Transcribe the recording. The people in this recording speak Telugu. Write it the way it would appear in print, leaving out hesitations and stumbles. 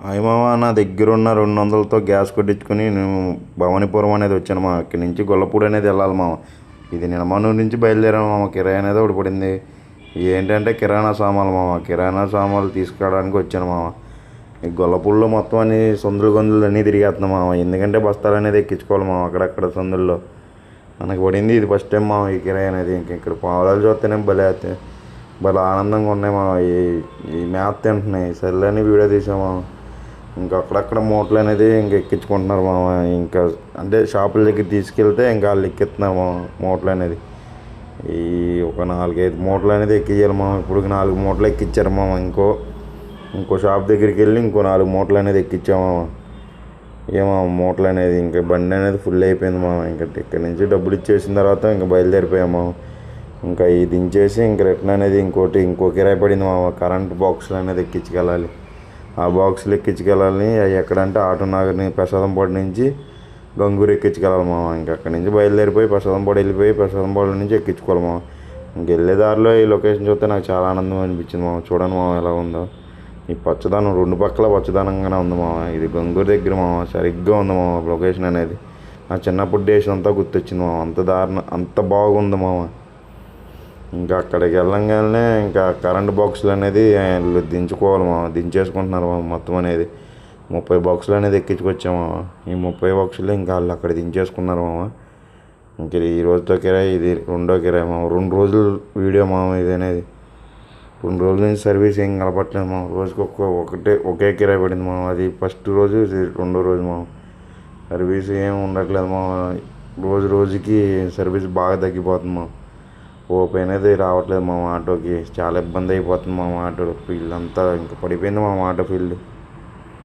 హాయ్ మామ, నా దగ్గర ఉన్న 200తో గ్యాస్ కొట్టించుకొని నేను భవానీపురం అనేది వచ్చాను మా. ఇక్కడి నుంచి గొల్లపూడి అనేది వెళ్ళాలి మామ. ఇది నిడమనూరు నుంచి బయలుదేరాను మామ. కిరాయి అనేది ఒకటి పడింది. ఏంటంటే కిరాణా సామాన్లు మామ. కిరాణా సామాన్లు తీసుకురావడానికి వచ్చాను మామ. ఈ గొల్లపూడిలో మొత్తం అన్ని సందులు గొంతులు అన్నీ తిరిగేస్తున్నాం మామ. ఎందుకంటే బస్తాలు అనేది ఎక్కించుకోవాలి మామ. అక్కడక్కడ సందుల్లో మనకు పడింది ఇది ఫస్ట్ టైం మామ ఈ కిరాయి అనేది. ఇంక ఇక్కడ పావులాలు చూస్తేనే భలే ఆనందంగా ఉన్నాయి మామ. ఈ మ్యాథ్ తింటున్నాయి సర్లేని వీడియో తీసాము. ఇంకా అక్కడక్కడ మూటలు అనేది ఇంకా ఎక్కించుకుంటున్నారు మామ. ఇంకా అంటే షాపుల దగ్గర తీసుకెళ్తే ఇంకా వాళ్ళు ఎక్కిస్తున్నారు మామ మూటలు అనేది. ఈ ఒక 4-5 మూటలు అనేది ఎక్కించాలి మామ. ఇప్పుడు 4 మూటలు ఎక్కించారు మామ. ఇంకో షాప్ దగ్గరికి వెళ్ళి ఇంకో 4 మూటలు అనేది ఎక్కించాము మామ. ఏమో మూటలు అనేది ఇంకా బండి అనేది ఫుల్ అయిపోయింది మామ. ఇంకా ఇక్కడ నుంచి డబ్బులు ఇచ్చేసిన తర్వాత ఇంకా బయలుదేరిపోయాము. ఇంకా ఇది దించేసి ఇంక రిటర్న్ అనేది ఇంకో కిరాయి పడింది మామ. కరెంట్ బాక్సులు అనేది ఎక్కించుకెళ్ళాలి. ఆ బాక్సులు ఎక్కించుకెళ్ళాలి. అవి ఎక్కడంటే ఆటోనగర్ని ప్రసాదంపాడు నుంచి గంగూరు ఎక్కించుకెళ్ళాలి మామ. ఇంకా అక్కడి నుంచి బయలుదేరిపోయి ప్రసాదంపాడు వెళ్ళిపోయి ప్రసాదంపాడు నుంచి ఎక్కించుకోవాలి మామ. ఇంక వెళ్ళే దారిలో ఈ లొకేషన్ చూస్తే నాకు చాలా ఆనందం అనిపించింది మామ. చూడండి మామ ఎలా ఉందో ఈ పచ్చదనం. 2 పక్కల పచ్చదనంగానే ఉంది మామ. ఇది గంగూరు దగ్గర మామ. సరిగ్గా ఉంది మామ లొకేషన్ అనేది. నా చిన్నప్పుడు డేస్ అంతా గుర్తొచ్చింది మామ. అంత బాగుంది మామ. ఇంకా అక్కడికి వెళ్ళంగానే ఇంకా కరెంట్ బాక్సులు అనేది దించుకోవాలి మామ. దించేసుకుంటున్నారు మామ మొత్తం అనేది. 30 బాక్సులు అనేది ఎక్కించుకొచ్చాము మామ. ఈ 30 బాక్సులు ఇంకా వాళ్ళు అక్కడ దించేసుకున్నారు మామ. ఇంక ఈ రోజుతో కిరాయి ఇది 2వ కిరాయి మామ. 2 రోజులు వీడియో మామ ఇది అనేది. 2 రోజుల నుంచి సర్వీస్ ఏం కలపట్లేదు మామ. రోజుకి ఒకే కిరాయి పడింది మామ. అది ఫస్ట్ రోజు, ఇది 2వ రోజు మామ. సర్వీస్ ఏం ఉండట్లేదు మామ. రోజుకి సర్వీస్ బాగా తగ్గిపోతుంది మామ. ఓపెన్ అనేది రావట్లేదు మా ఆటోకి. చాలా ఇబ్బంది అయిపోతుంది మా ఆటో ఫీల్డ్ అంతా. ఇంకా పడిపోయింది మా ఆటో ఫీల్డ్.